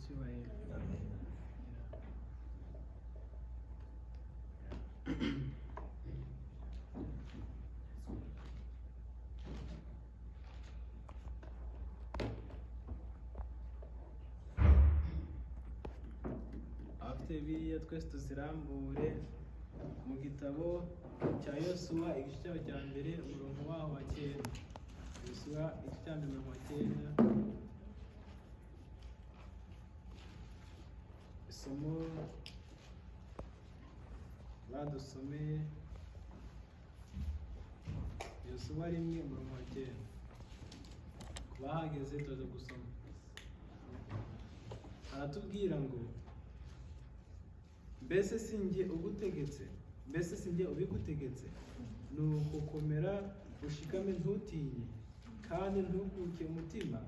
icyubahiro. Afite biriya twese tuzirambure mu gitabo cya Yosuwa igice cyaho cya mbere umurongo waho wa 9. Yosuwa igice cya mbere umurongo wa 9. Isomo badusomeye Yosuwa 1 umurongo wa 9. Bahageze tuza gusoma. Aratubwira ngo mbese sinjye ugutegetse, mbese sinjye ubigutegetse, nuko komera ushikame ntutinye kandi ntukuke umutima,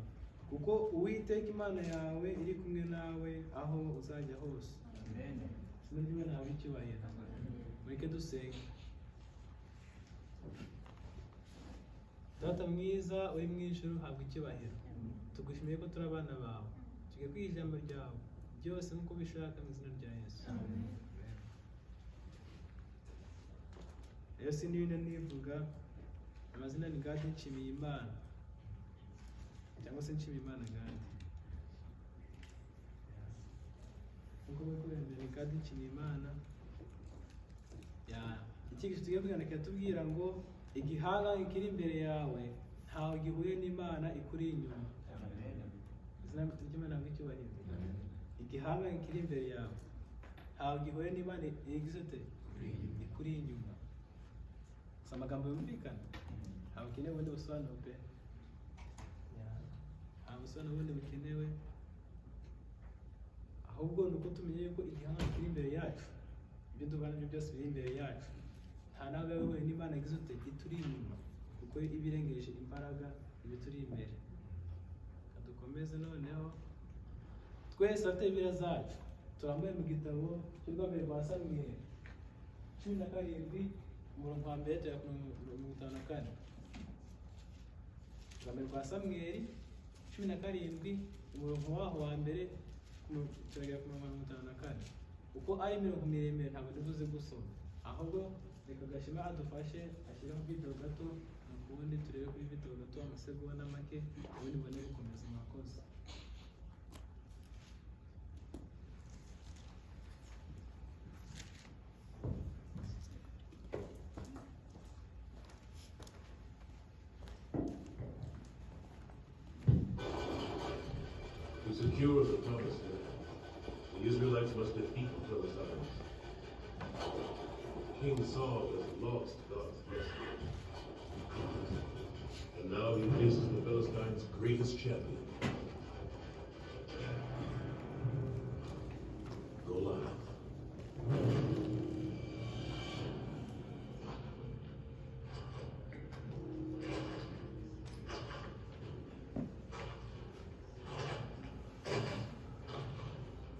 kuko Uwiteka Imana yawe iri kumwe nawe aho uzajya hose. Amen. Sinumva nawe icyubahiro. Mureke dusenge. Data mwiza uri mu ijuru, habwa icyubahiro. Tugushimiye ko turi abana bawe. Tugiye kwiga ijambo ryawe byose nk'uko bishaka mu izina rya Yesu. Amen. Rero sinibine nivuga amazina ni Ghadi Nshimiyimana cyangwa se Nshimiyimana Ghadi. Nk'uko bakwenda ni Ghadi Nshimiyimana. Ikigisho tugiye kugana kiratubwira ngo igihangange kiri imbere yawe ntaho gihuye n'Imana ikuri inyuma. Izina ry'Imana n'icyubahiro. Igihangange kiri imbere yawe ntaho gihuye n'Imana ikuri inyuma. Si amagambo yumvikana, ntabwo ukeneye ubundi busobanuro pe. Nta busobanuro bundi bukenewe, ahubwo ni uko tumenye yuko igihangange kiri imbere yacu, ibyo duhura nabyo byose biri imbere yacu, nta nawe wewe n'Imana ituri inyuma, kuko iba irengeje imbaraga ibituri imbere. Dukomeze noneho twese afite Bibiliya zacu turambuye mu gitabo cy'urwambere rwa Samweli 17 umurongo wa mbere tujya ku 54. Urwambere rwa Samweli 17 umurongo waho wa mbere tujya ku 54. Uko ari imirongo miremire ntabwo tuvuze gusoma, ahubwo reka Gashima adufashe ashyiraho video gato, ubundi turebe kuri video gato amasegonda make, ubundi mbone gukomeza amakosa. To secure the promised land, the Israelites must defeat the Philistines. King Saul has lost God's blessing, and now he faces the Philistines' greatest champion, Goliath.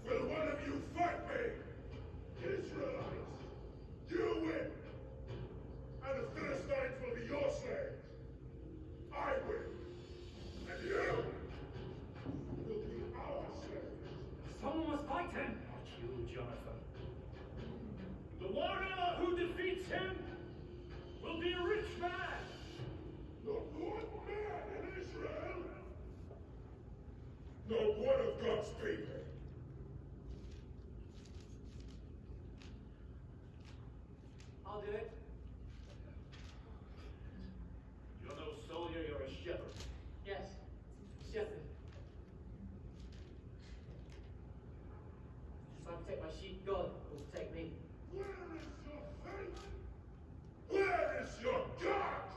Will one of you fight me? Israelites, you win, and the Philistines will be your slaves. I win, and you will be our slaves. Someone must fight him! Not you, Jonathan. The warrior who defeats him will be a rich man! Not one man in Israel, not one of God's people. I'll do it. You're no soldier, you're a shepherd. Yes, shepherd. If I protect my sheep, God will protect me. Where is your faith? Where is your God?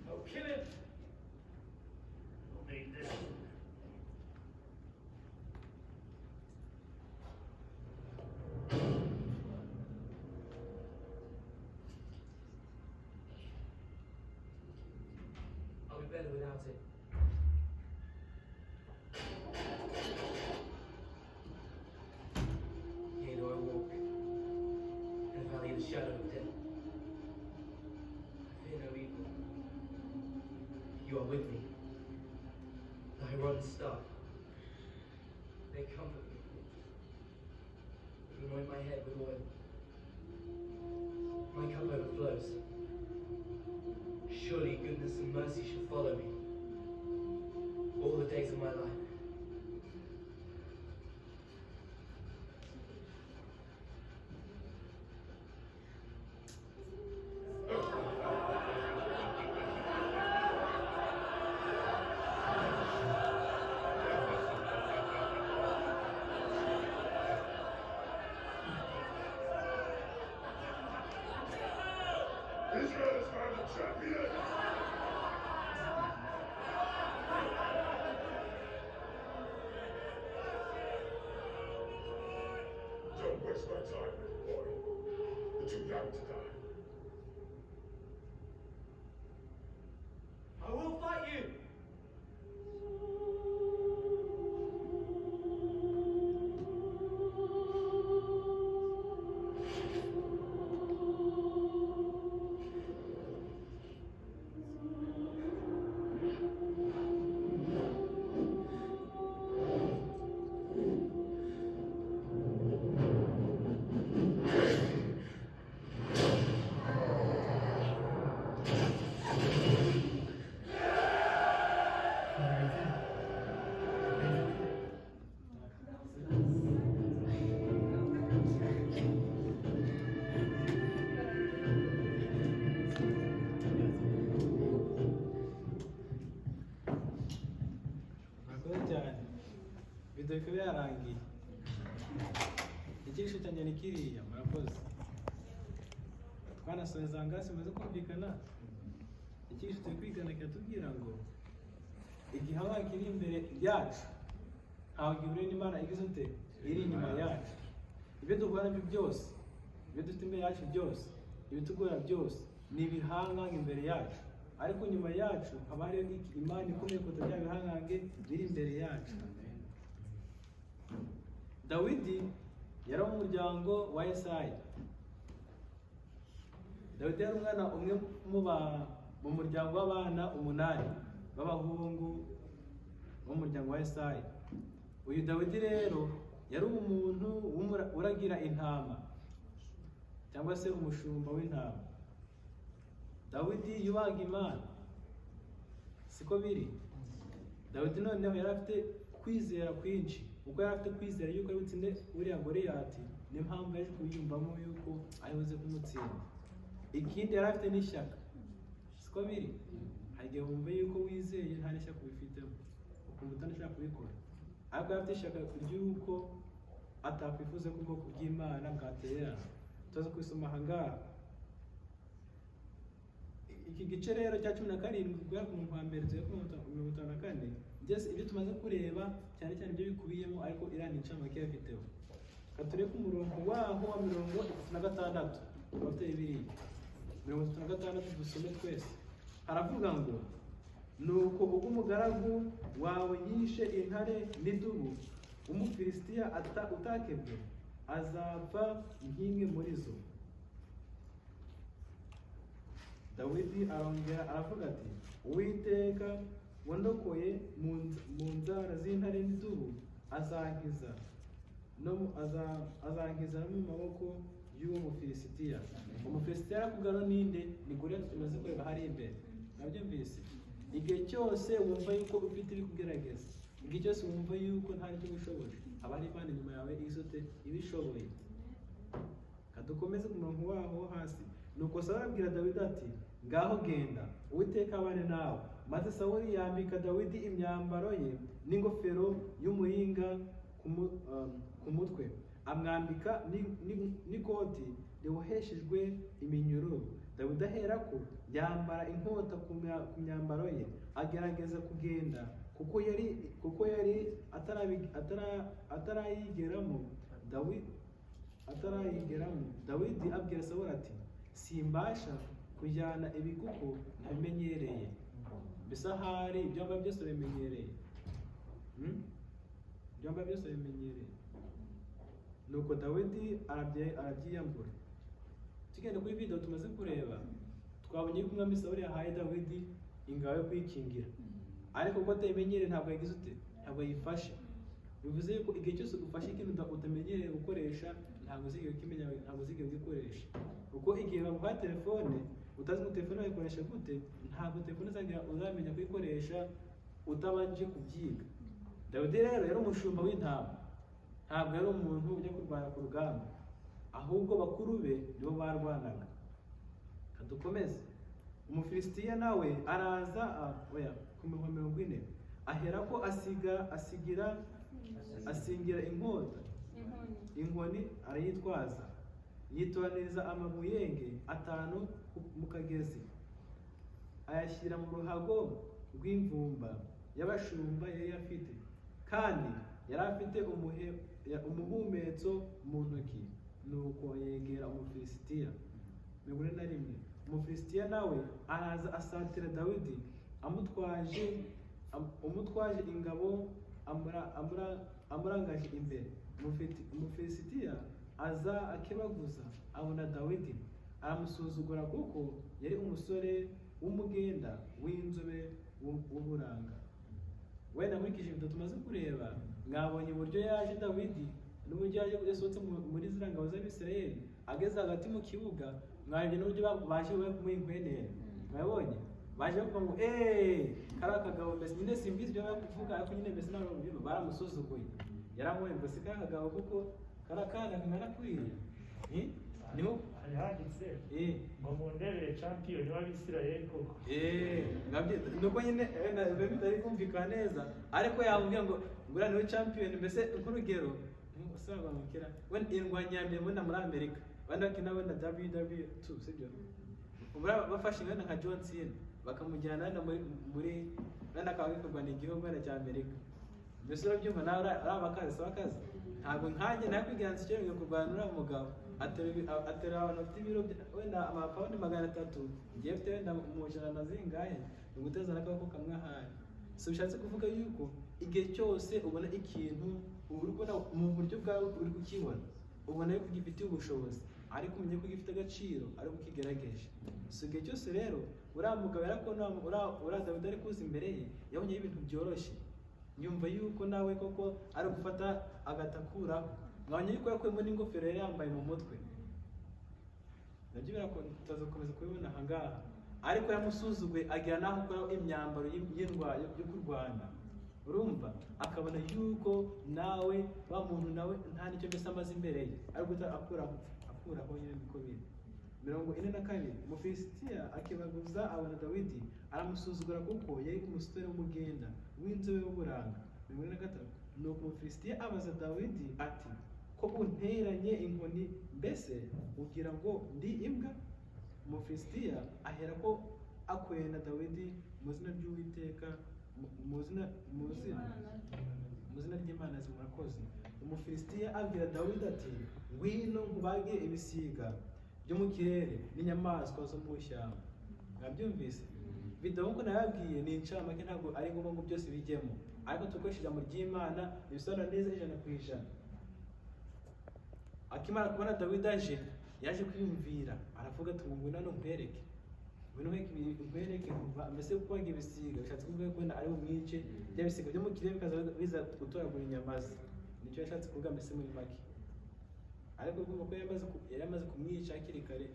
I'll kill him. You'll need this. I'll be better without it. Here do I walk, in the valley of the shadow of death. I fear no evil. You are with me. Thy rod and staff, They comfort me. Anoint my head with oil. My cup overflows. Surely goodness and mercy shall follow me all the days of my life. Israel has found a champion! Don't waste my time, little boy. You're too young to die. I will fight you! murakoze cyane video ikaba yarangiye ikigisho cyanjye ni kiriya murakoze twanasoheza ngasi maze kumvikana ikigisho turi kwigana kiratubwira ngo igihaha kiri imbere yacu ntaho gihuriye n'Imana igize ute iri inyuma yacu ibyo duhura nabyo byose ibyo dufite imbere yacu byose ibitugora byose ni ibihangange imbere yacu ariko nyuma yacu haba hariho Imana ikomeye kuruta bya bihangange biri imbere yacu. Dawidi yari mu muryango wa Yesayi. Dawidi yari umwana umwe mu muryango w'abana 8 b'abahungu bo mu muryango wa Yesayi. Uyu Dawidi rero yari umuntu uragira intama cyangwa se umushumba w'intama. Dawidi yubahaga Imana, siko biri. Dawidi noneho yari afite kwizera kwinshi, uko yari afite kwizera yuko ari butsinde uriya Goliyati, niyo mpamvu yaje kuyumvamo yuko ari buze kumutsinda. Ikindi yari afite n'ishyaka, siko biri. Hari igihe wumva yuko wizeye nta n'ishyaka ubifitemo, ukumva utanashaka kubikora, ariko yari afite ishyaka ry'uko atakwifuza ko ubwoko bw'Imana bwatererana. Tuza kwisoma aha ngaha. Iki gice rero cya 17 guhera ku murongo wa mbere tugera ku 54, byose ibyo tumaze kureba cyane cyane ibyo bikubiyemo, ariko irani ncamake yafiteho. Kature ku murongo waho wa 36 bafite ibiri 36 dusome twese. Aravuga ngo nuko ubwo umugaragu wawe yishe intare n'idubu, Umufilisitiya utakebwe azapfa nk'imwe muri zo. Dawidi arongera aravuga ati, Uwiteka wandokoye mu nzara z'intare n'idubu azankiza no mu maboko y'uwo Mufilisitiya. Umufilisitiya yakugano ninde? Ni Goliyati tumaze kureba hari imbere. Nabyo mbese igihe cyose wumva yuko ufite ibikugerageza, igihe cyose wumva yuko nta cyo ushoboye, haba hari Imana inyuma yawe izote ibishoboye. Kadukomeze ku murongo waho hasi. Nuko Sawuli abwira Dawidi ati, ngaho genda, Uwiteka abane nawe. Maze Sawuli yambika Dawidi imyambaro ye n'ingofero y'umuringa ku mutwe, amwambika n'ikoti riboheshejwe iminyururu. Dawidi aherako yambara inkota ku myambaro ye, agerageza kugenda kuko yari atarayigeramo. Dawidi abwira Sawuli ati, simbasha kujyana ibikuko ntabimenyereye. Mbese ahari ibyomba byose bimenyereye. Ibyomba byose bimenyereye. Nuko Dawidi arabyiyambura. Tugenda kuri video tumaze kureba, twabonye ko umwami Sawuli yahaye Dawidi ingabo yo kwikingira, ariko ko atayimenyereye ntabwo yagize ute, ntabwo yifashe. bivuze yuko igihe cyose ufashe ikintu utamenyereye gukoresha ntabwo uzigera ukimenya, ntabwo uzigera ugikoresha. Kuko igihe baguha telefone utazi ngo telefone bayikoresha gute, ntabwo telefone uzamenya kuyikoresha utabanje kubyiga. Dawidi rero yari umushumba w'intama, ntabwo yari umuntu ujya kurwana ku rugamba, ahubwo bakuru be nibo barwanaga. Kadukomeze. Umufilisitiya nawe araza ku 40 aherako asingira inkoni arayitwaza, yitoraniriza amabuyenge 5 mu kagezi, ayashyira mu ruhago rw'imvumba y'abashumba yari afite, kandi yari afite umuhumetso mu ntoki. Nuko yegera Umufilisitiya. 41. Umufilisitiya nawe araza asatira Dawidi amutwaje ingabo amurangaje imbere. Umufilisitiya aza akebaguza abona Dawidi, aramusuzugura kuko yari umusore w'umugenda w'inzobe w'uburanga. Wenda nkurikije ibyo tumaze kureba, mwabonye uburyo yaje Dawidi n'uburyo yasohotse muri ziriya ngabo z'Abisirayeli, ageze hagati mu kibuga. Mwabonye n'uburyo baje kumuha inkwenene, mwabonye baje bavuga ngo kariya kagabo mbese nyine simbizi ibyo bari kuvuga, ariko nyine mbese ntabwo baramusuzuguye. Yaramuhembwe mbese kariya kagabo kuko kariya kana kangana kuriya niho hari handitse ngo mundebere champion w'Abisirayeli koko. Nuko nyine biba bitari kumvikana neza, ariko yamubwira ngo ngura niwe champion. Mbese nk'urugero usabamukira wenda indwanyambere wenda muri Amerika bandi bakina wenda WWE2 sibyo, bafashe ingana nka John Cena bakamujyana muri wenda akaba kurwana igihugu wenda cya Amerika. Mbese urabyumva nawe ari abakazi ntabwo nkanjye nakwiganza icyo bimwe kurwana uriya mugabo atera abantu bafite ibiro wenda amapawundi 300, ngiye mfite wenda mu ijana zingahe, ni uguteza n'akaboko kamwe ahari. So bishatse kuvuga yuko igihe cyose ubona ikintu uri kubona mu buryo bwawe uri kukibona, ubona yuko gifitiye ubushobozi, ariko umenye ko gifite agaciro, ariko ukigerageje. So igihe cyose rero uriya mugabo yarakona uriya Dawidi ari kuza imbere ye, yabonyeho ibintu byoroshye, yumva yuko nawe koko ari gufata agatakuraho. Mwabonye yuko yakuyemo n'ingofero yari yambaye mu mutwe, nabyo birakomeza kubibona ahangaha. Ariko yamusuzuguye agira naho ukora imyambaro y'indwayo yo kurwana, urumva akabona yuko nawe wa muntu nawe nta nicyo mbese amaze imbere ye, ari guta akuraho nyine niko biri. 42. Umufilisitiya akebaguza abona Dawidi, aramusuzugura kuko yari umusore w'umugenda w'inzobe w'uburanga. 43. Nuko Umufilisitiya abaza Dawidi ati, ko unteranye inkoni, mbese ugira ngo ndi imbwa? Umufilisitiya ahera ko akwena Dawidi mu zina ry'Uwiteka, mu zina ry'Imana zimurakoze. Umufilisitiya abwira Dawidi ati, ngwino nkubage ibisiga byo mu kirere n'inyamaswa zo mu ishyamba. Mwabyumvise? Video nkuko nababwiye ni incamake, ntabwo ari ngombwa ngo byose bijyemo, ariko tukoresha ijambo ry'Imana ibisobanura neza 100%. Akimara kubona Dawidi aje, yaje kwiyumvira, aravuga ati ngwino hano nkwereke, mbese kubaga ibisiga bishatse kuvuga ko ari umwice bya bisiga byo mu kirere bikaza biza gutoragura inyama ze, nicyo yashatse kuvuga mbese muri make. Ariko kuko yari amaze kumwica hakiri kare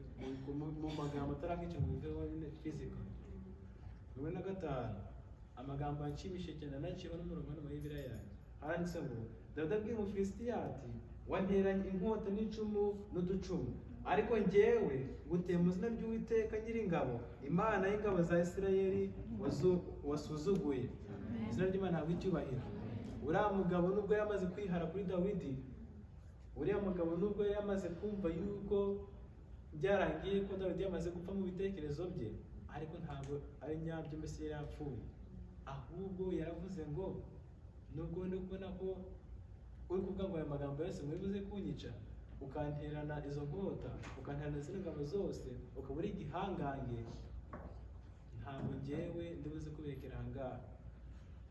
mu magambo atarakwica ngo biveho nyine physical. 45. Amagambo anshimishe cyane anaciyeho n'umurongo hano muri Bibiliya yanjye, handitse ngo Dawidi abwira Umufilisitiya ati, wanteranye inkota n'icumu n'uducumu, ariko njyewe nguteye mu zina ry'Uwiteka Nyiringabo, Imana y'ingabo za Isirayeli wasuzuguye. Izina ry'Imana ntabwo icyubahiro. Uriya mugabo nubwo yamaze kwihara kuri Dawidi, uriya mugabo nubwo yamaze kumva yuko byarangiye ko Dawidi yamaze gupfa mu bitekerezo bye, ariko ntabwo ari nyabyo mbese yari yapfuye, ahubwo yaravuze ngo nubwo ndi kubona ko uri kuvuga ngo aya magambo yose mwibuze kunyica, ukanterana izo nkota, ukanterana izindi ngabo zose, ukaba uri igihangange, ntabwo njyewe ndibuze kuberekera ahangaha.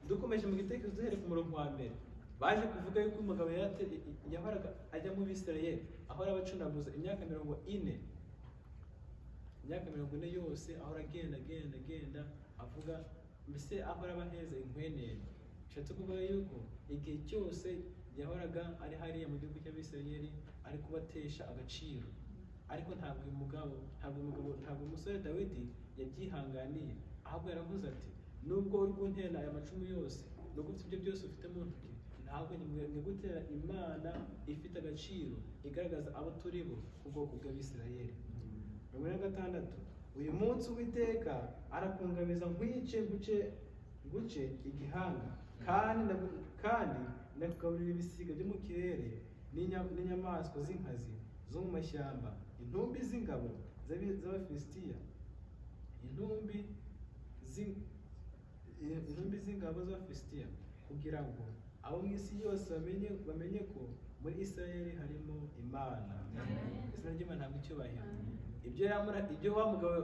Dukomeje mu gitekerezo duhere ku murongo wa mbere, baje kuvuga yuko umugabo yahoraga ajya mu Bisirayeli, ahora abacunaguza imyaka 40, imyaka 40 yose ahora agenda avuga, mbese ahora abaheza inkwenene. bishatse kuvuga yuko igihe cyose yahoraga ari hariya mu gihugu cy'Abisirayeli ari kubatesha agaciro, ariko ntabwo umusore Dawidi yabyihanganiye, ahubwo yaravuze ati nubwo uri kuntera aya macumu yose, nubwo ufite ibyo byose ufite mu ntoki, ntabwo ni gutera Imana ifite agaciro igaragaza abo turi bo ku bwoko bw'Abisirayeli. 16 uyu munsi Uwiteka arakungamiza nkwice guce igihanga, kandi ndakugaburira ibisiga byo mu kirere n'inyamaswa z'inkazi zo mu mashyamba, intumbi z'ingabo z'Abafilisitiya, intumbi z'ingabo z'Abafilisitiya, kugira ngo abo mu isi yose bamenye ko muri Isirayeli harimo Imana. Izina ry'Imana ntabwo icyubahiro. Ibyo wa mugabo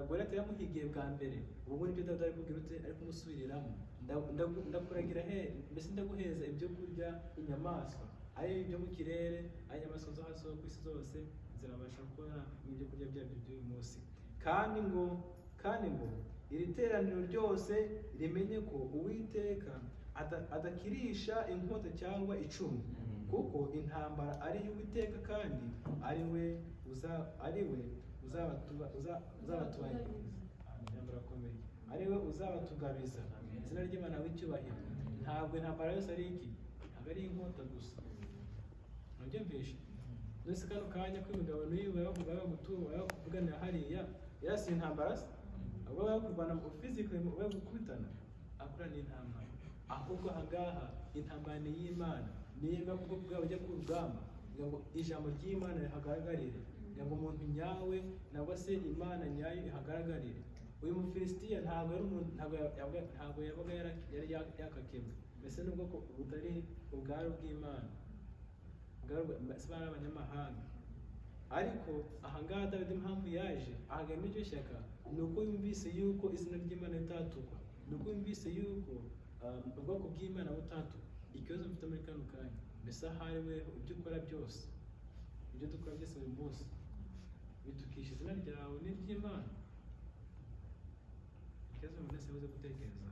Goliyati yamuhigiye bwa mbere, ubu nibyo Dawidi ari kubwira ute, ari kumusubiriramo. Ndakuragira mbese ndaguheza ibyo kurya inyamaswa, ari ibyo mu kirere, ari inyamaswa zo hasi ku isi zose zirabasha gukora ibyo kurya byabyo by'uyu munsi. Kandi ngo iri teraniro ryose rimenye ko Uwiteka adakirisha inkota cyangwa icumu, kuko intambara ari iy'Uwiteka, kandi ari we uzabatugabiza. Izina ry'Imana w'icyubahiro. Ntabwo intambara yose ari iki, ntabwo ari inkota gusa. Ntubyumvishe? Nose kano kanya kw'imigabo n'uyu bavuganira hariya, yarasi intambara se, ahubwo bakurwana physically, bagukubitana, akora n'intambara. Ahubwo ahangaha intambara ni y'Imana, niba kubwo bwabo ujya ku rugamba, kugira ngo ijambo ry'Imana rihagaragarire, kugira ngo umuntu nyawe nangwa se Imana nyayo ihagaragarire. Uyu Mufilisitiya ntabwo yabaga yari yakakebwe, mbese n'ubwoko butari ubwari bw'Imana, bari abanyamahanga. Ariko ahangaha Dawidi impamvu yaje ahagana iryo shyaka, ni uko yumvise yuko izina ry'Imana ritatukwa, ni uko yumvise yuko ubwoko bw'Imana butatukwa. Ikibazo mfite muri kano kanya, mbese ahari weho ibyo ukora byose, ibyo dukora byose buri munsi bitukisha izina ryawe n'iry'Imana. Ikibazo umuntu wese yabuze gutekereza.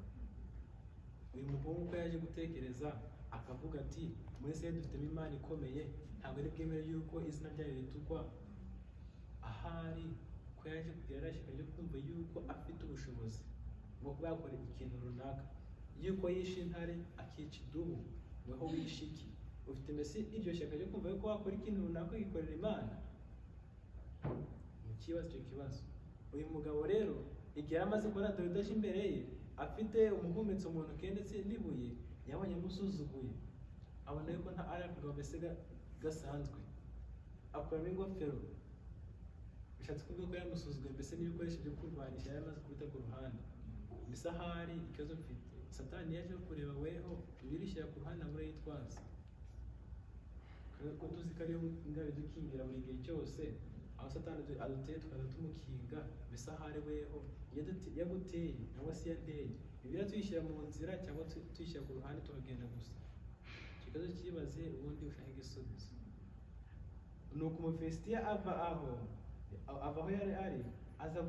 Uyu muhungu ko yaje gutekereza akavuga ati muri se dufitemo Imana ikomeye, ntabwo ari bwemere yuko izina ryayo ritukwa. Ahari ko yaje kugira ishyaka ryo kumva yuko afite ubushobozi bwo kuba yakora ikintu runaka, yuko yishe intare akica idubu, weho wishe iki? Ufite mbese iryo shyaka ryo kumva yuko wakora ikintu runaka ugikorera Imana? Mu kibazo icyo kibazo. Uyu mugabo rero igihe amaze kubona Dawidi aje imbere ye afite umuhumetso mu ntoki ndetse n'ibuye, yabonye amusuzuguye, abona yuko nta ari akagabo mbese gasanzwe, akuramo ingofero, bishatse kuvuga ko yamusuzuguye, mbese n'ibikoresho byo kurwanisha yari amaze kubita ku ruhande. Mbese ahari ikibazo mfite, Satani yaje kureba weho ibirishyira ku ruhande ngo yitwaza, ko tuzi ko ariyo ingabo idukingira buri gihe cyose, aho Satani aduteye tukaza tumukinga. Mbese ahari weho yaguteye cyangwa se yateye, Bibiliya tuyishyira mu nzira cyangwa tuyishyira ku ruhande tukagenda gusa? Ikibazo kibaze ubundi ushaka igisubizo. Nuko Umufilisitiya ava aho yari ari, aza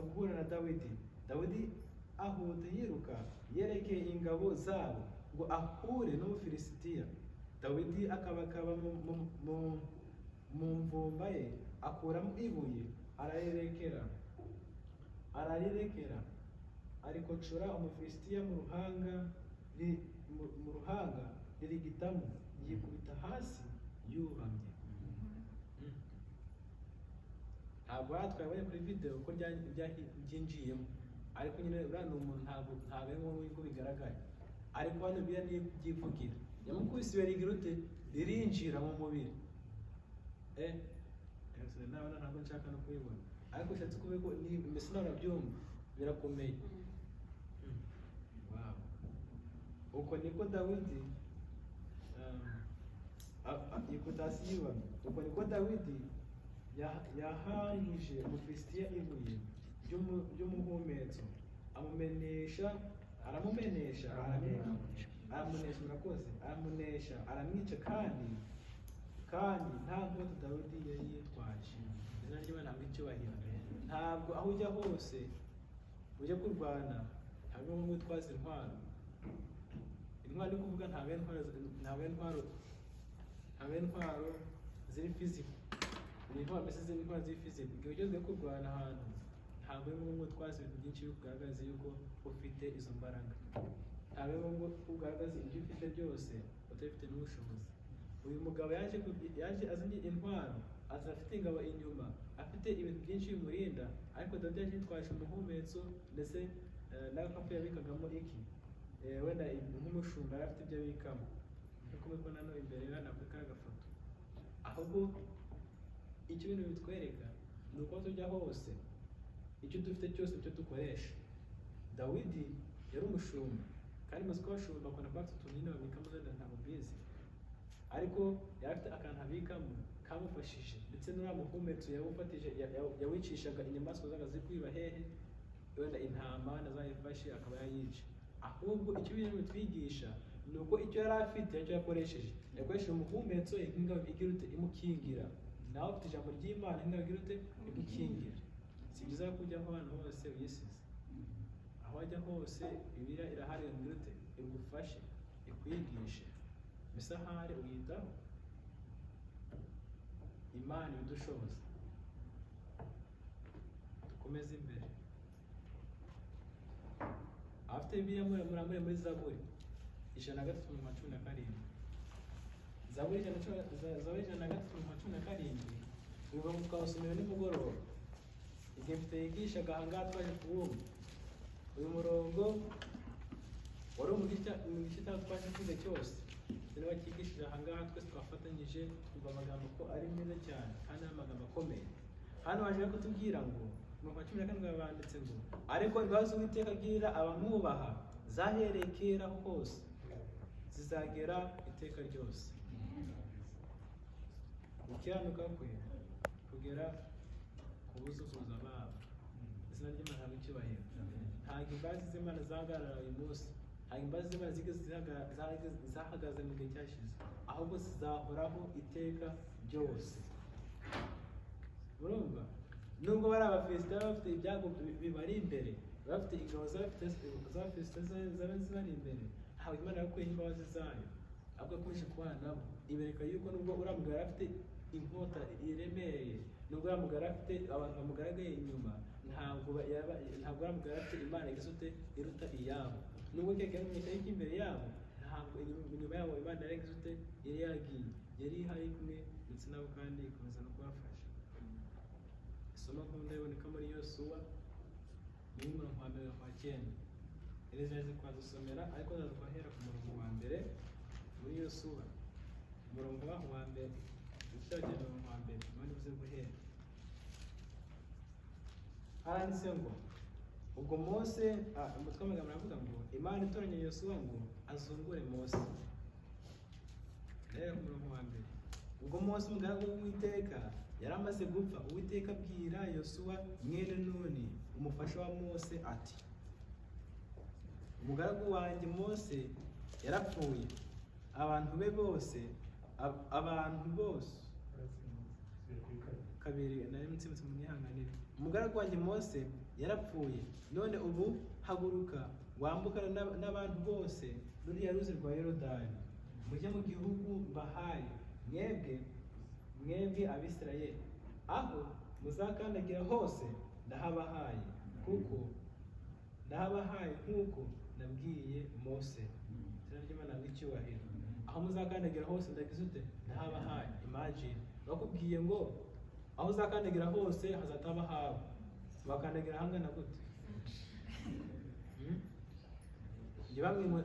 guhura na Dawidi. Dawidi ahuta yiruka yerekeye ingabo zabo ngo ahure n'Umufilisitiya. Dawidi akabakaba mu mvumba ye, akuramo ibuye ararirekera arikocora Umufilisitiya mu ruhanga ririgitamo, yikubita hasi yubamye. Ntabwo twabonye kuri video ko byinjiyemo, ariko nyine uriya ni umuntu ntabwo ari ngombwa ko bigaragara, ariko hano Bibiliya ntibyivugira. Yamukubise ibuye rigira ute, ririnjira mu mubiri. Nabona ntabwo nshaka no kubibona, ariko ushatse kuvuga ko mbese narabyumva birakomeye. Uko niko Dawidi uko niko Dawidi yahangije Umufilisitiya ibuye ry'umuhumetso, aramumenesha, aramwica, kandi nta nkota Dawidi yari yitwaje. Izina ry'Imana ntabwo icyubahiro. Ntabwo aho ujya hose ujya kurwana ntabwo ngo witwaze intwaro. intwaro ni kuvuga ntabwo intwaro ziri physical, ni intwaro mbese ziri intwaro ziri physical. Igihe ugeze kurwana ahantu ntabwo ari ngombwa twazi ibintu byinshi bigaragaza yuko ufite izo mbaraga, ntabwo ari ngombwa kugaragaza ibyo ufite byose utabifite n'ubushobozi. Uyu mugabo yaje azanye intwaro, aza afite ingabo inyuma, afite ibintu byinshi bimurinda, ariko Dawidi yaje yitwaje umuhumetso ndetse n'agakapu yabikagamo iki wenda nk'umushumba yari afite ibyo abikamo, nk'uko mubibona hano imbere hano kuri ka gafoto. Ahubwo icyo bintu bitwereka ni uko tujya hose icyo dufite cyose icyo dukoresha. Dawidi yari umushumba, kandi muzi ko abashumba bakunda kuba bafite utuntu nyine babikamo zenda ntabwo bizi, ariko yari afite akantu abikamo kamufashije, ndetse n'uriya muhumetso yawufatije yawicishaga inyamaswa zaga ziri kwiba hehe, wenda intama nazayifashe akaba yayica. Ahubwo icyo bintu bitwigisha ni uko icyo yari afite icyo yakoresheje umuhumetso nk'ingabo igira ute imukingira. Nawe ufite ijambo ry'Imana nk'ingabo igira ute imukingira. Si byiza ko ujya ahantu hose uyisize, aho wajya hose Bibiliya irahari igira ute igufashe ikwigishe, mbese ahari uyitaho. Imana ibidushoboza. Dukomeze imbere. Afite Bibiliya muramure muri Zaburi 103:17. Zaburi 103:17 bivuga ngo twasomera nimugoroba. Igihe mfite yigishaga ahangaha twaje kuwumva. Uyu murongo wari umugisha twaje kwiga cyose. Niba wakigishije ahangaha twese twafatanyije twumva amagambo ko ari meza cyane kandi ari amagambo akomeye. Hano baje kutubwira ngo mu 14 banditse ngo ariko imbabazi Uwiteka agirira abamwubaha zahereye kera hose zizagera iteka ryose. Gukiranuka kwe kugera ku buzukuruza babo. Izina ry'Imana ntabwo icyubahiro. Ntabwo imbabazi z'Imana zahagarara uyu munsi, ntabwo imbabazi z'Imana zahagaze mu gihe cyashize, ahubwo zizahoraho iteka ryose. Urumva? Nubwo bari abafilisitiya bafite ibyago bibari imbere, bafite ingabo z'abafilisitiya zibari imbere, ntabwo Imana yakuyeho imbabazi zayo, ahubwo yakomeje kubana nabo. Ibereka yuko nubwo uriya mugabo afite inkota iremereye, nubwo uriya mugabo afite abantu bamugaragaye inyuma, ntabwo uriya mugabo afite Imana igisute iruta iyabo. Nubwo keke yari imbere yabo, ntabwo inyuma yabo Imana yari igisute yari yagiye, yari ihari kumwe ndetse nabo kandi ikomeza no kubafasha. Isomo nkunda riboneka muri Yosuwa 1:9. Iri zaje kwadusomera ariko nazahera ku murongo wa mbere muri Yosuwa. Umurongo wa mbere ushakira umurongo wa mbere mani uze guhera. Handitse ngo ubwo Mose umutwe w'amagambo aravuga ngo Imana itoranya Yosuwa ngo azungure Mose. Rero ku murongo wa mbere ubwo Mose umugaragu w'Uwiteka yari amaze gupfa, Uwiteka abwira Yosuwa mwene Nuni umufasha wa Mose ati umugaragu wanjye Mose yarapfuye, abantu be bose kabiri nari mutsimutse mu mwihanganire. Umugaragu wanjye Mose yarapfuye, none ubu haguruka wambukana n'abantu bose ruriya ruzi rwa Yorodani mujye mu gihugu mbahaye mwebwe Abisirayeli, aho muzakandagira hose ndahabahaye nk'uko nabwiye Mose. Izina ry'Imana n'icyubahiro. Aho muzakandagira hose ndagizute ndahabahaye. Imagine bakubwiye ngo aho uzakandagira hose hazataba hawe, bakandagira hangana gute?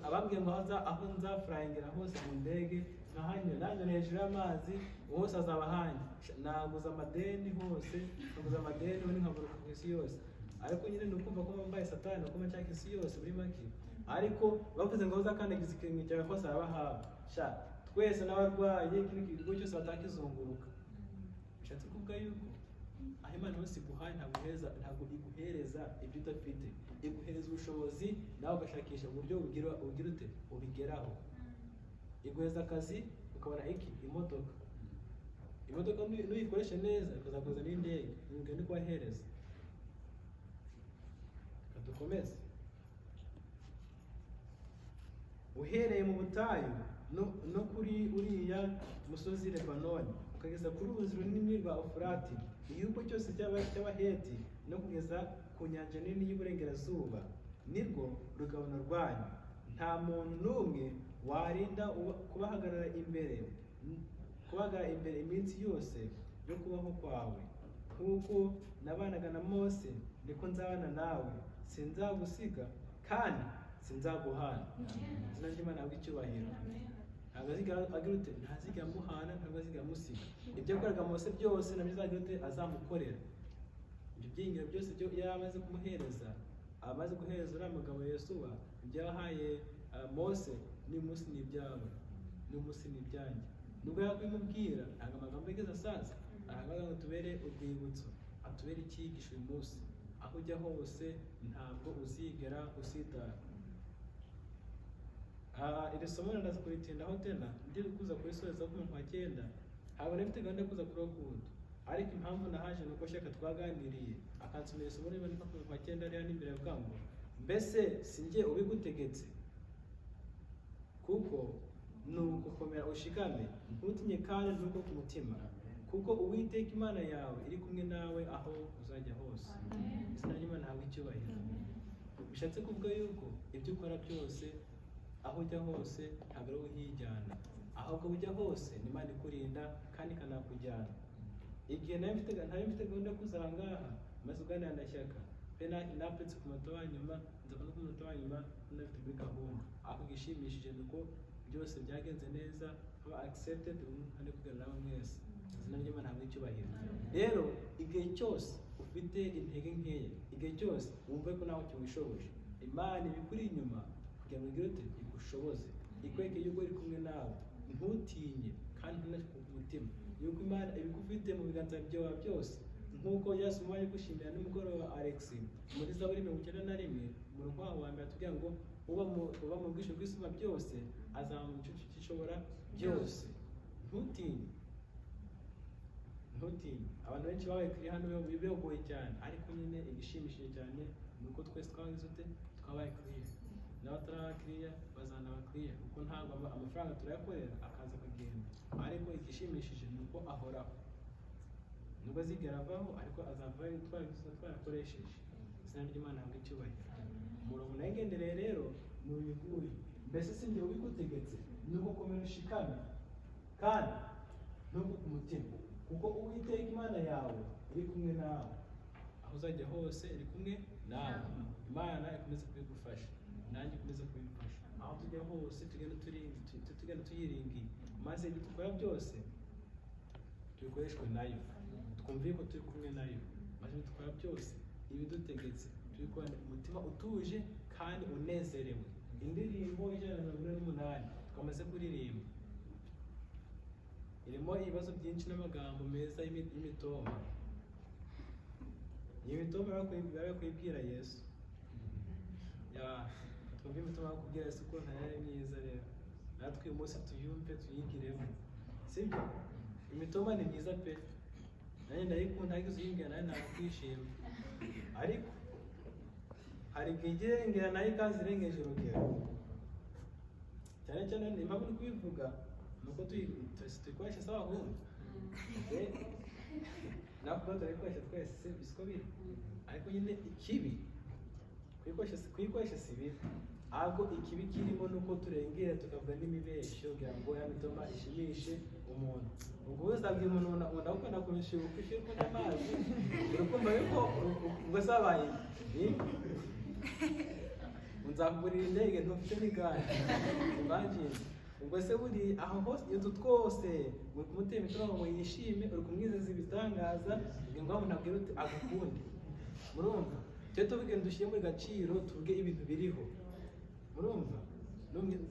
Ababwiye ngo aho nzafurayingira hose mu ndege nanyura hejuru y'amazi hose azaba hanjye, naguza amadeni hose, naguza amadeni ubundi nkaguruka ku isi yose. Ariko nyine ni ukumva ko bambaye satani uko nshaka isi yose muri make, ariko bavuze ngo uzakandagiza ikirenge cyawe hose araba hawe. Twese n'abarwaye kino kigo cyose batakizunguruka. Bishatse kuvuga yuko aho Imana hose iguhaye ntabwo iguhereza ibyo udafite, iguhereza ubushobozi nawe ugashakisha uburyo ugira ute ubigeraho. Iguhereza akazi ukabona imodoka nuyikoresha neza ikazakoza n'indege, imigani ni kubahereza. Dukomeze. uhereye mu butayu no kuri uriya musozi Lebanoni ukageza kuri uruzi runini rwa Ufurati, igihugu cyose cy'Abaheti no kugeza ku nyanja nini y'Iburengerazuba, nirwo rugabano rwanyu. Nta muntu n'umwe warinda kubahagarara imbere iminsi yose yo kubaho kwawe. Nk'uko nabanaga na Mose, niko nzabana nawe, sinzagusiga kandi sinzaguhana. Izina ry'Imana ntabwo icyubahiro. Ntabwo aziga agira ute, ntaziga amuhana, ntabwo aziga amusiga. Ibyo yakoraga Mose byose nabyo azagira ute, azamukorera. Ibyo byingiro byose byo yamaze kumuhereza, amaze guhereza uriya mugabo Yesuwa, ibyo yahaye Mose, n'uyu munsi ni ibyawe, n'uyu munsi ni ibyanjye. Nubwo yakubimubwira, ntabwo amagambo yigeze asaza, aravuga ngo tubere urwibutso, atubere icyigisho uyu munsi. Aho ujya hose ntabwo uzigera usitara. Iri somo ndaza kuritindaho tena, ndi kuza kurisoreza ku muntu wa 9, ntabwo nafite gahunda yo kuza kuri okundi. Ariko impamvu nahaje nuko shaka twaganiriye, akansomera isomo niba ndi ku muntu wa 9 ari hano imbere avuga ngo mbese sinjye ubigutegetse, kuko nugukomera ushikame, ntutinye kandi ntuko ku mutima, kuko Uwiteka Imana yawe iri kumwe nawe aho uzajya hose. Izina ry'Imana ntabwo icyubahiro. Bishatse kuvuga yuko ibyo ukora byose, aho ujya hose ntabwo ari uhijyana, ahubwo ujya hose ni Imana ikurinda kandi ikanakujyana. Igihe nawe mfite gahunda yo kuzangaha maze uganira na Shyaka pe napetse ku munota wa nyuma, nza no ku munota wa nyuma ndafite kuri gahunda. Aho gishimishije nuko byose byagenze neza, haba accepted kandi kuganira nawe mwese. Izina ry'Imana ntabwo icyubahiro. Rero igihe cyose ufite intege nkeya, igihe cyose wumve ko nawe cywishoboje, Imana ibikuri inyuma kugira ngo igire ute, igushoboze, ikweke yuko iri kumwe nawe, ntutinye kandi ntunashike ku mutima yuko Imana ibigufite mu biganza byawe byose. Nk'uko Yesu umwanya gushimira n'umugoroba Alex muri Zaburi 91 mu rwaho wa mbere atubwira ngo uba mu bwisho bw'isuma byose azaba mu gicucu cy'ishobora byose. Ntutinye. Abantu benshi babaye kuri hano bibegoye cyane, ariko nyine igishimishije cyane nuko twese twagize ute, twabaye kuri n'abatarabakiriya bazanabakiriya, kuko ntabwo amafaranga turayakorera akaza akagenda, ariko igishimishije nuko ahoraho. Nubwo azigera avaho, ariko azavayo twayakoresheje. Izina ry'Imana ntabwo icyubahiro. Umurongo nagendereye rero ni uyu nguyu, mbese sinjye ubigutegetse, nuko komera ushikame kandi ntuko ku mutima, kuko Uwiteka Imana yawe iri kumwe nawe, aho uzajya hose iri kumwe nawe. Imana ikomeze kubigufasha, nanjye ikomeze kubigufasha. Aho tujya hose tugenda tuyiringiye, maze ibyo dukora byose tubikoreshwe nayo, twumviye ko turi kumwe nayo, maze ibyo dukora byose ibidutegetse tubikorane umutima utuje kandi unezerewe. Indirimbo 148 twamaze kuririmba irimo ibibazo byinshi n'amagambo meza y'imitoma. Iyi mitoma bari kwibwira Yesu, twumve imitoma kubwira Yesu ko ntayari myiza. Rero natwe uyu munsi tuyumve tuyigiremo, sibyo? Imitoma ni myiza pe, nanjye ndayikunda, ariko uyimbwira nawe nakwishima. Ariko hari igihe irengera nayo ikaza irengeje urugero, cyane cyane impamvu uri kubivuga nuko tuyikoresha s'abahungu, ntabwo turayikoresha twese bisiko biri, ariko nyine ikibi kuyikoresha si bibi, ahubwo ikibi kirimo nuko turengera tukavuga n'imibeshyo kugira ngo ya mitoma ishimishe umuntu. Ubwo uzabwira umuntu ndagukunda kurusha ubukishe ko n'amazi, urukumva yuko ubwo sabaye nzakugurira indege ntufite n'igare, imagine. Ubwo se buri aho hose utu twose uri kumutera imitoma ngo yishime, uri kumwizeza ibitangaza kugira ngo umuntu abwire uti agukunde. Murumva? Cyo tubigenda dushyire muri gaciro, tuvuge ibintu biriho. Murumva?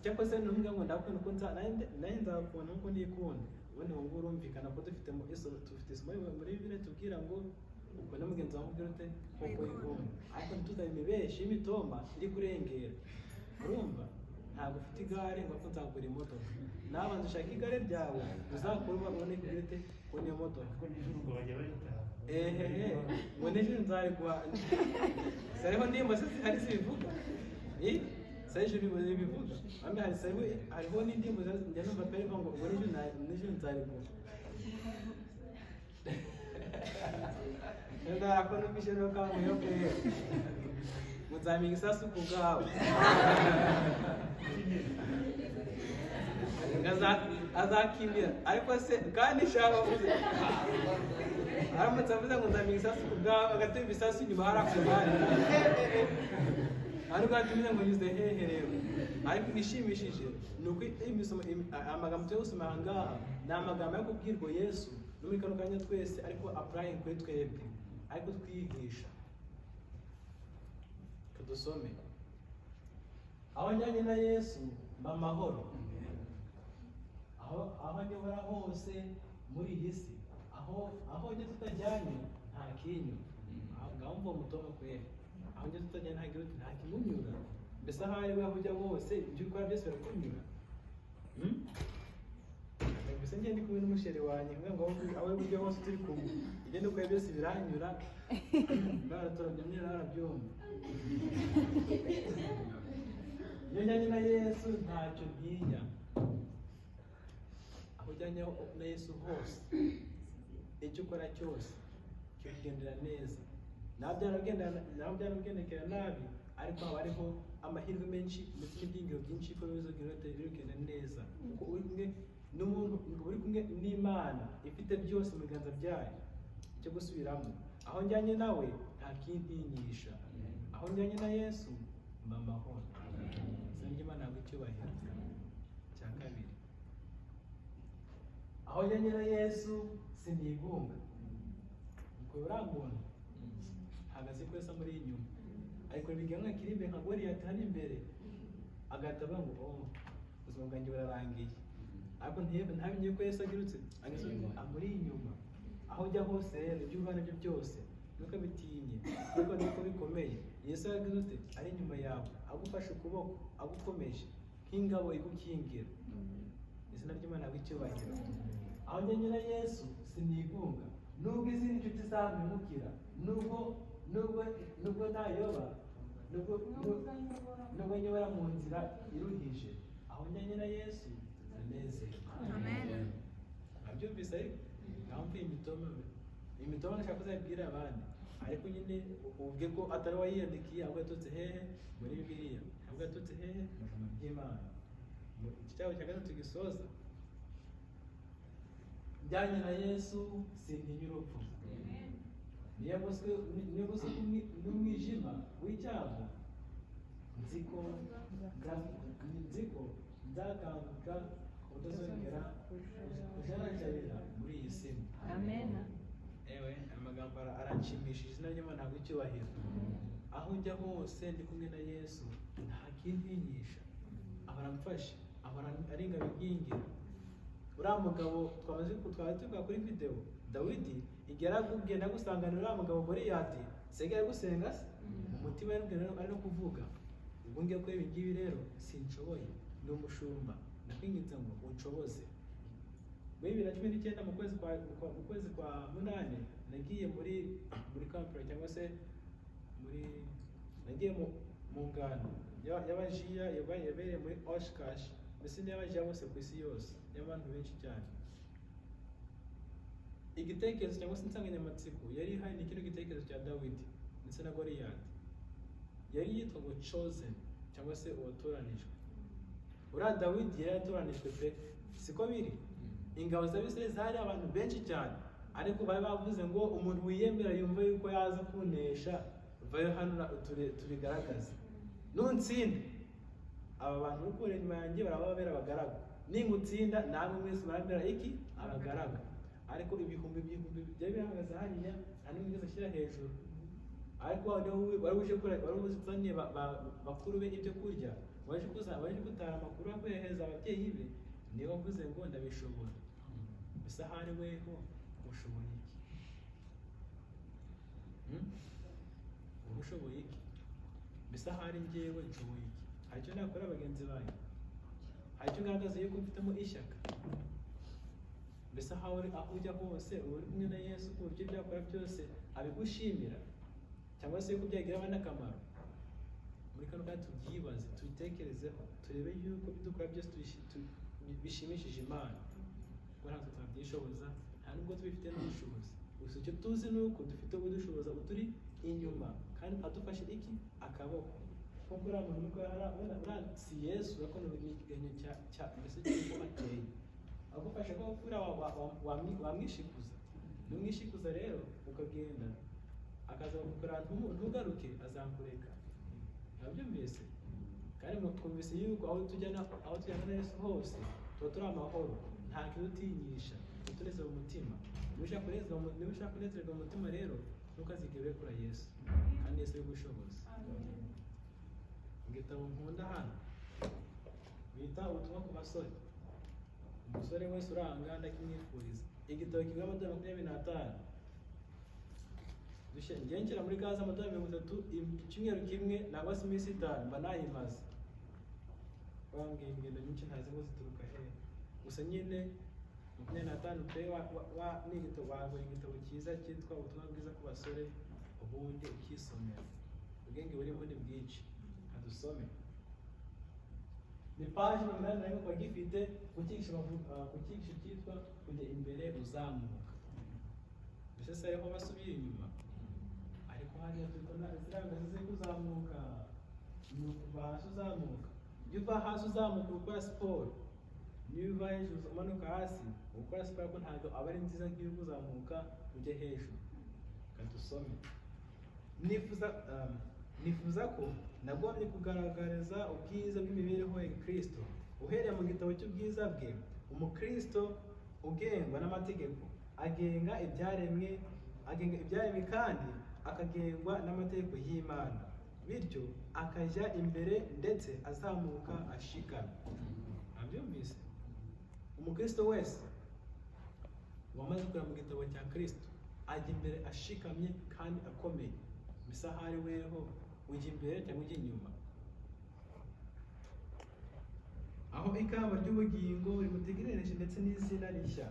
Cyakoze n'umwe ngo ndakunda uko nanjye nzakubona uko nikunda. Ubundi ngo urumvikana ko dufite isomo muri Bibiliya tubwira ngo ubwo na mugenzi wawe ubwira ute koko yikunda, ariko ntituzabe imibeshi y'imitoma iri kurengera. Murumva? Ntabwo ufite igare ngo apfa nzagura imodoka, nabanza ushaka igare ryawe uzakurwa ubone kubwira ute ko niyo modoka. ngo bajya bayitaha. Ngo nijoro nzariguha. Sariho ndimo se hari zibivuga. hejuru bivuga amwe hariho n'indirimbo njya numva pe ngo ngo n'ejo nzariguha ko numvise rero ko amuyo pe muzamenya isasu ku bwawe azakimira ariko se kandi shaka uvuze aramutse avuze ngo nzamenya isasu ku bwawe agatemba isasu inyuma harakubari ariko atumize ngo nyuze hehe rero ariko igishimishije ni uko amagambo tugiye gusoma aha ngaha ni amagambo yo kubwirwa Yesu no muri kano kanya twese ariko applying kuri twebwe ariko twiyigisha tudusome aho njyanye na Yesu mba amahoro aho nyobora hose muri iyi si aho njye tutajyanye nta kinyu ngaho mva umutomo kwera aho njye tutajyanye nta kimunyura mbese aho ari we aho ujya hose ibyo ukora byose birakunyura mbese njye ndi kumwe n'umusheri wanjye ngo aho ujya hose turi kumwe ibyo ndi ukora byose biranyura baratorabye nyine barabyumva iyo njyanye na Yesu ntacyo ntinya aho ujyanye na Yesu hose icyo ukora cyose kigendera neza naho byaragendekera nabi ariko haba hariho amahirwe menshi ndetse n'ibyingiro byinshi ko bizogenda neza kuko uri kumwe n'umuntu uri kumwe n'Imana ifite byose mu biganza byayo cyo gusubiramo aho njyanye nawe nta kintinyisha aho njyanye na Yesu mba amahoro izina Imana ntabwo icyubahiro cya kabiri aho njyanye na Yesu sinigunga uko urambona hagaze kwesa muri inyuma ariko bigamwa kiri imbere nka Goliath hari imbere agataba ngo ubuzima bwanjye burarangiye ariko ntabimenye ko Yesu agirutse amuri inyuma aho ujya hose rero ibyo ubana byo byose nuko bitinye kuko niko bikomeye Yesu agirutse ari inyuma yawe agufashe ukuboko agukomeje nk'ingabo igukingira izina ry'Imana n'icyubahiro aho njye na Yesu sinigunga nubwo izindi nshuti zampemukira nubwo nayoba nubwo nyobora mu nzira iruhije aho njye na Yesu zanezerwa amen abyumvise ariko naho mvuye imitoma nashaka kuzabwira abandi ariko nyine uvuge ko atari wayiyandikiye ahubwo yaturutse hehe muri Bibiliya ahubwo yaturutse hehe mu ijambo ry'Imana igitabo cya gatatu gisoza njyanye na Yesu sintinya urupfu niyo guswe n'umwijima w'icyago nziko nzakanguka utazongera kujarajabira muri iyi si amen ewe amagambo aranshimishije izina ry'Imana ntabwo icyubahiro aho ujya hose ndi kumwe na Yesu nta kintinyisha ahora amfashe ahora ari ingabo inkingira uriya mugabo twari tuvuga kuri video Dawidi igihe yaragubwiye nagusanganira uriya mugabo Goliath sigaye gusenga se umutima ari no kuvuga ubwo ngiye ko ibi ngibi rero sinshoboye ni umushumba nakwinginze ngo unshoboze muri 2019 mu kwezi kwa munani nagiye muri campus cyangwa se nagiye mu ngano y'abajiya yabereye muri Oshkosh mbese n'abajiya bose ku isi yose y'abantu benshi cyane igitekerezo cyangwa se insanganyamatsiko yari ihari ni kino gitekerezo cya Dawidi ndetse na Goliath yari yitwa ngo chosen cyangwa se uwatoranijwe uriya Dawidi yari yatoranijwe pe siko biri ingabo z'Abisirayeli zari abantu benshi cyane ariko bari bavuze ngo umuntu wiyemera yumva yuko yaza kunesha vayo hano tubigaragaze nuntsinda aba bantu uri kubera inyuma yanjye barababera abagaragu ningutsinda namwe mwese barabera iki abagaragu ariko ibihumbi byari birahagaze hariya nta n'umwe wigeze ashyira hejuru ariko wari uzanye bakuru be ibyo kurya waje gutara amakuru akohereza ababyeyi be niba mvuze ngo ndabishobora bisa hari weho ushoboye iki ushoboye iki bisa hari njyewe nshoboye iki hari icyo nakora bagenzi banyu hari icyo ngaragaza yuko mfitemo ishyaka mbese aho ujya hose uri kumwe na Yesu ku buryo byakora byose abigushimira cyangwa se yuko byagira abandi akamaro muri kano kanya tubyibaze tubitekerezeho turebe yuko ibyo dukora byose bishimishije Imana kuko ntabwo twabyishoboza nta nubwo tubifite n'ubushobozi gusa icyo tuzi ni uko dufite ubudushoboza uturi inyuma kandi adufashe iki akaboko nkuko uriya muntu niko si Yesu urakono ikiganyo cya mbese cy'uko ateye agufashe ko uriya wamwishikuza numwishikuza rero ukagenda akaza gukora ntugaruke azakureka nabyo mbese kandi twumvise yuko aho tujyana na Yesu hose tuba turi amahoro nta kidutinyisha tutureze mu mutima niba ushaka kunezerwa mu mutima rero ntukazigere kuri Yesu kandi Yesu y'ubushobozi igitabo nkunda hano bita ubutumwa ku basore umusore wese uranga ndakimwifuriza igitabo kivuga amadolari 25 ngengera muri gaza amadolari 30 icyumweru kimwe nangwa se iminsi 5 mba nayimaze bambwiye ingendo nyinshi ntazi ngo zituruka hehe gusa nyine 25 pe n'igitabo wagura igitabo cyiza cyitwa ubutumwa bwiza ku basore ubundi ukisomera ubwenge burimo ni bwinshi adusome ni page 8 kwa gifite kukigisha cyitwa kujya imbere uzamuka mbese se ariho basubira inyuma ariko hariya tubona zirangazi zo kuzamuka ni ukuva hasi uzamuka iyo uva hasi uzamuka ukora siporo niyo uva hejuru umanuka hasi ukora siporo ko ntabwo aba ari nziza nk'iyo kuzamuka ujya hejuru kadusome nifuza ko nagombye kugaragariza ubwiza bw'imibereho ya Kristo uhereye mu gitabo cy'ubwiza bwe umukristo ugengwa n'amategeko agenga ibyaremwe kandi akagengwa n'amategeko y'Imana bityo akajya imbere ndetse azamuka ashikamye abyumvise umukristo wese wamaze kugera mu gitabo cya Kristo ajya imbere ashikamye kandi akomeye misahari weho ujya imbere cyangwa ujya inyuma aho ikamba ry'ubugingo rimutegerereje ndetse n'izina rishya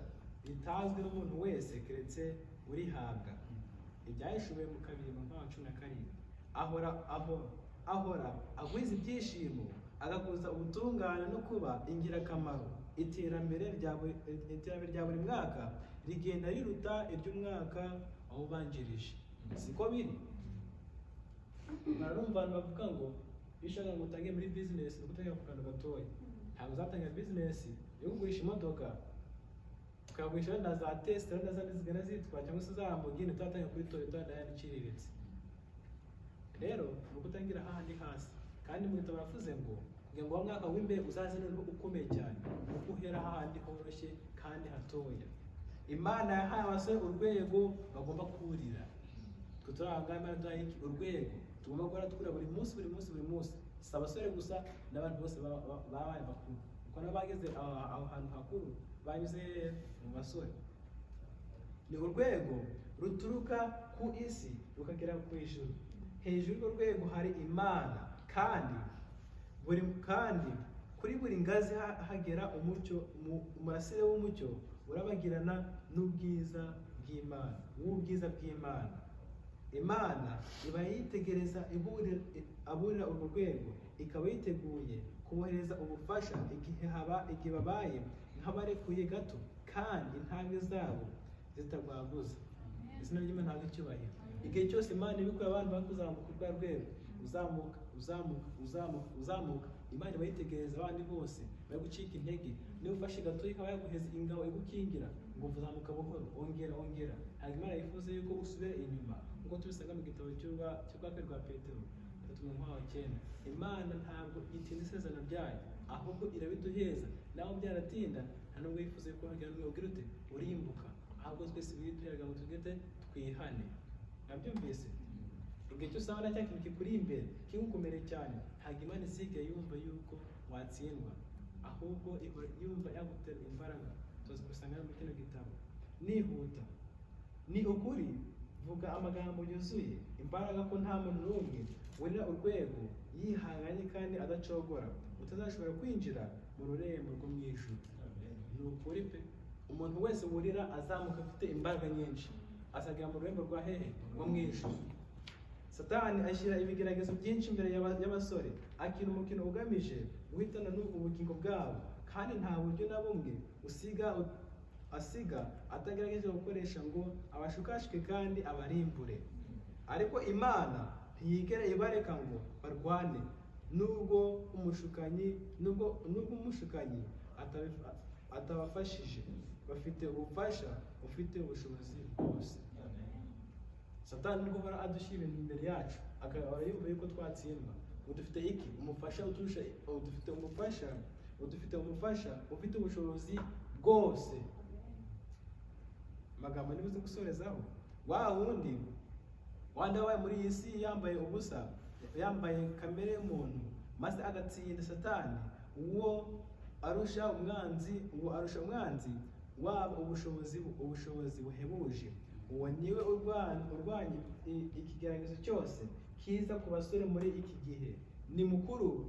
ritazwi n'umuntu wese keretse urihabwa ibyahishuwe mu 2:17 ahora agwiza ibyishimo agakuza ubutungane no kuba ingirakamaro iterambere rya buri mwaka rigenda riruta iry'umwaka aho banjirije siko biri narumva abantu bavuga ngo bishaka ngo utange muri business no gutangira ku kantu gatoya ntabwo uzatangira business yo kugurisha imodoka ukagurisha na za Tesla na za zigana zitwa cyangwa se za Lamborghini utatangira kuri Toyota ndayani iciriritse rero no gutangira hahandi hasi kandi mu gitabo bavuze ngo kugira ngo umwaka w'imbere uzaze no ukomeye cyane uko uhera hahandi horoshye kandi hatoya Imana yahaye abasore urwego bagomba kurira kuturanga Imana duhaye urwego tugomba gukora tukura buri munsi si abasore gusa n'abantu bose babaye bakuru kuko n'abageze aho hantu hakuru banyuze mu basore ni urwego ruturuka ku isi rukagera ku ijuru hejuru y'urwo rwego hari Imana kandi kuri buri ngazi hagera umucyo umurasire w'umucyo urabagirana n'ubwiza bw'Imana Imana iba yitegereza aburira urwo rwego ikaba yiteguye kubohereza ubufasha igihe babaye nk'abarekuye gato kandi intambwe zabo zitagwaguza izina ry'Imana ntabwo icyubahiro igihe cyose Imana ibikora abantu bakuzamuka urwa rwego uzamuka Imana iba yitegereza abandi bose bari gucika intege niba ufashe gato ikaba yaguheza ingabo igukingira ngo uzamuka buhoro ongera ntabwo Imana yifuza yuko usubira inyuma nk'uko tubisanga mu gitabo cy'ubwakwe rwa Petero 3:9 Imana ntabwo itinda isezerano ryayo ahubwo irabiduheza naho byaratinda nta nubwo yifuza yuko hagira n'umwe ugira ute urimbuka ahubwo twese biduteraga ngo tugete twihane nabyumvise igihe cyose abana cya kintu kikuri imbere kigukomere cyane ntabwo Imana isigaye yumva yuko watsindwa ahubwo yumva yagutera imbaraga tuzi gusanga mu kino gitabo nihuta ni ukuri vuga amagambo yuzuye imbaraga ko nta muntu n'umwe wurira urwego yihanganye kandi adacogora utazashobora kwinjira mu rurembo rwo mu ijuru ni ukuri pe umuntu wese wurira azamuka afite imbaraga nyinshi azagera mu rurembo rwa hehe rwo mu ijuru Satani ashyira ibigeragezo byinshi imbere y'abasore, akina umukino ugamije guhitana ubugingo bwabo, kandi nta buryo na bumwe asiga atagerageje gukoresha ngo abashukashike kandi abarimbure. Ariko Imana ntiyigera ibareka ngo barwane, nubwo umushukanyi atabafashije. Bafite ubufasha, ufite ubushobozi bwose. Satani nubwo ahora adushyira ibintu imbere yacu, akaba yumva yuko twatsindwa. Udufite iki? Umufasha uturusha, udufite umufasha ufite ubushobozi bwose. Amagambo nibuze gusorezaho, wa wundi wabaye muri iyi si yambaye ubusa, yambaye kamere y'umuntu, maze agatsinda Satani, uwo arusha umwanzi waba ubushobozi buhebuje. Uwo niwe urwanya ikigeragezo cyose kiza ku basore muri iki gihe. Ni mukuru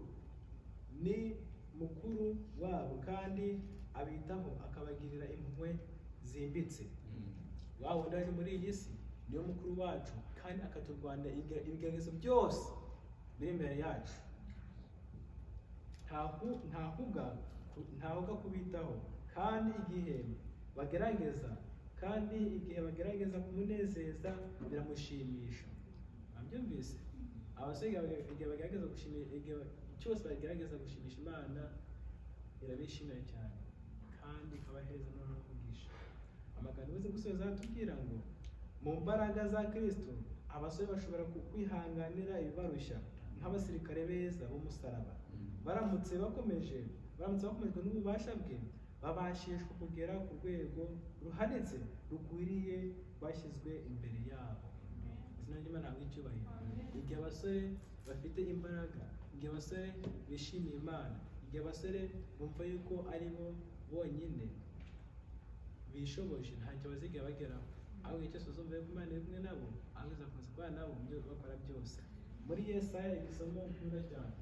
wabo kandi abitaho, akabagirira impuhwe zimbitse. Wa wundi waje muri iyi si niyo mukuru wacu, kandi akaturwanira ibigeragezo byose biri imbere yacu. Ntahuga kubitaho, kandi igihe bagerageza kumunezeza biramushimisha. Abyumvise? Abasore igihe cyose bagerageza gushimisha Imana, irabishimira cyane kandi ikabahereza n'umugisha. Amagambo uzi gusoza atubwira ngo mu mbaraga za Kristo abasore bashobora kwihanganira ibibarushya nk'abasirikare beza b'umusaraba. Baramutse bakomejwe n'ububasha bwe, babashishwa kugera ku rwego ruhanitse rukwiriye bashyizwe imbere yabo. Izina ry'Imana ntabwo icyubahiro. Igihe abasore bafite imbaraga, igihe abasore bishimiye Imana, igihe abasore bumva yuko ari bo bonyine bishoboje, ntacyo bazigera bageraho. Ahubwo icyo uzumva yuko Imana iri kumwe nabo, ahubwo izakomeza kubana nabo mu byo bakora byose. Muri Yesaya igisomo nkunda cyane,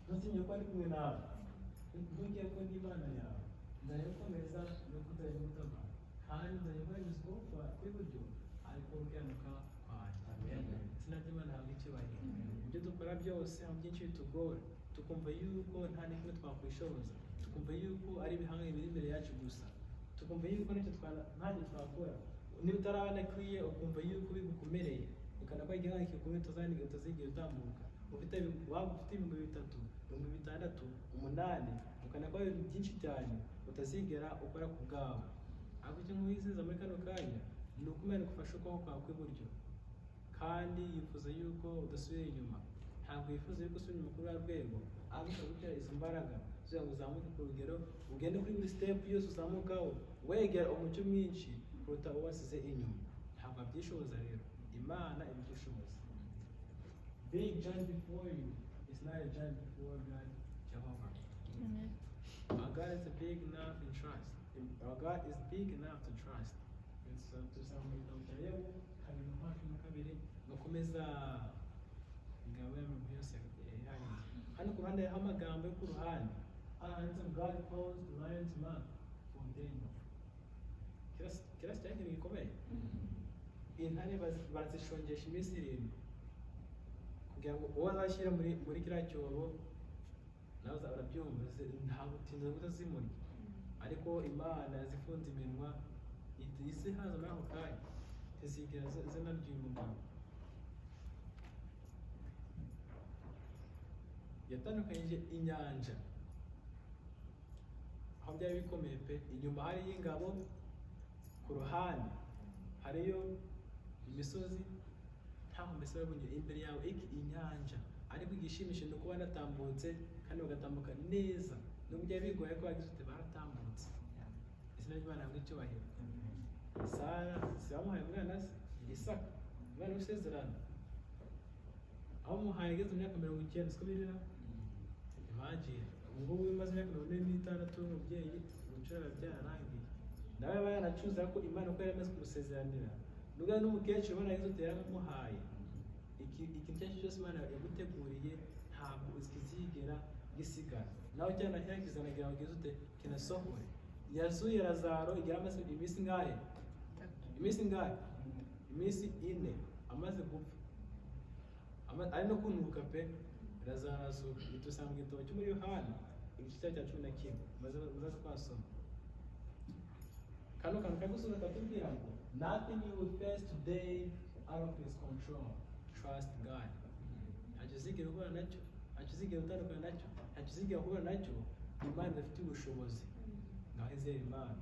ntutinye ko ari kumwe nawe, ntugire ko ndi Imana yawe, nzayikomeza no kutayimutama, kandi nzayihoreza ukuboko kw'iburyo, ariko gukiranuka kwanjye. Izina ry'Imana ntabwo icyubahiro. Ibyo dukora byose mu byinshi bitugora, tukumva yuko nta n'imwe twakwishoboza, tukumva yuko ari ibihangane biri imbere yacu gusa, tukumva yuko ntacyo twakora. Niba utarabonekwiye ukumva yuko bigukomereye, ukana ko igihangane kikomeye utazigera utambuka. Waba ufite ibihumbi 3, 6, 8, ukana ko ibintu byinshi cyane utazigera ukora ku bwawe. Ahubwo icyo nkwiziza muri kano kanya ni uko Imana igufasha ukuboko kwawe kw'iburyo, kandi yifuza yuko udasubira inyuma. Ntabwo yifuza yuko usubira inyuma kuri uriya rwego, ahubwo ukagutera izo mbaraga kugira ngo uzamuke ku rugero, ugende kuri buri step yose uzamukaho wegera umucyo mwinshi kuruta uwo wasize inyuma. Ntabwo abyishoboza rero, Imana ibigishoboza. Big giant before you is not a giant before God, Jehovah. Amen. Our God is big enough to trust. Our God is big enough to trust. Tuzamura ibitabo kabiri hafi na kabiri gakomeza ingabo y'abantu yose ihari. Hano ku ruhande hariho amagambo yo ku ruhande. Hands of God calls the lion's mouth for Daniel. Kirasi cyane ikintu gikomeye. Intare barazishongesha iminsi 7 kugira ngo uwo azashyira muri kiriya cyobo nawe urabyumva, ntabwo utinze utazimurya. Ariko Imana yazifunze iminwa, isi haza muri ako kanya ntizigera zinarya uyu mugabo. Yatandukanyije inyanja aho byari bikomeye pe, inyuma hariyo ingabo, ku ruhande hariyo imisozi, ntaho mbese babonye imbere yawe inyanja. Ariko igishimishe ni uko banatambutse kandi bagatambuka neza, nubwo byari bigoye ko bagize uti baratambutse. Izina ry'Imana ntabwo icyubahiro. Sara bamuhaye umwana se, Isaka, umwana w'isezerano, aho muhaye ageze mu myaka 90, siko birira. Imagine ubwo bimaze imyaka 46 umubyeyi gucura byararangiye, nawe aba yaracuza ko Imana uko yaramaze kumusezeranira. Nubwo n'umukecuru ubona yagize uti yaramuhaye ikintu cyose Imana yaguteguriye, ntabwo kizigera gisigara. Nawe cyane cyakizanagira ngo ute kinasohore. Yazuye Lazaro igira amaze iminsi ngahe? Iminsi 4 amaze gupfa. ari no kunuka pe birazanazuka. Dusanga mu gitabo cyo muri Yohana igice cya 11 maze twasoma. Kano kantu kagusubiza katubwira ngo nothing you will face today out of his control. Trust God. Hajuzigera uhura nacyo, hajuzigera utandukana nacyo, hajuzigera uhura nacyo, Imana idafite ubushobozi. Ngaho izere Imana.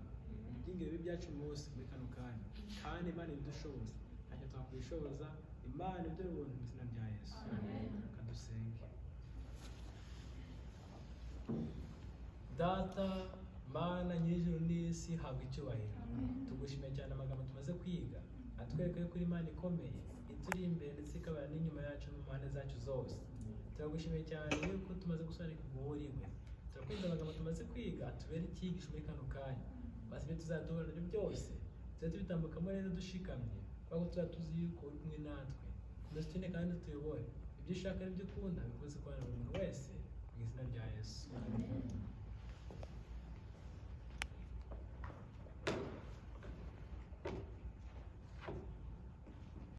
Ibyinge bibi byacu munsi muri kano kanya. Kandi Imana idushoboza. Ntacyo twakwishoboza. Imana ibyo bintu mu izina rya Yesu. Kadusenge. Data, Mana nyir'ijuru n'isi, habwa icyubahiro. Tugushimiye cyane amagambo tumaze kwiga, atwereka yuko uri Imana ikomeye, ituri imbere ndetse ikabana n'inyuma yacu mu mpande zacu zose. Turagushimiye cyane yuko tumaze gusobanukirwa GIHURIYE. Turakwinjiza amagambo tumaze kwiga atubere icyigisho muri kano kanya. Basi ibyo tuzaduhura nabyo byose tuze tubitambukamo neza dushikamye, kubera ko tuba tuzi yuko uri kumwe natwe. Dusitine kandi tuyobore ibyo ushaka n'ibyo ukunda bivuze kubana buri muntu wese mu izina rya Yesu.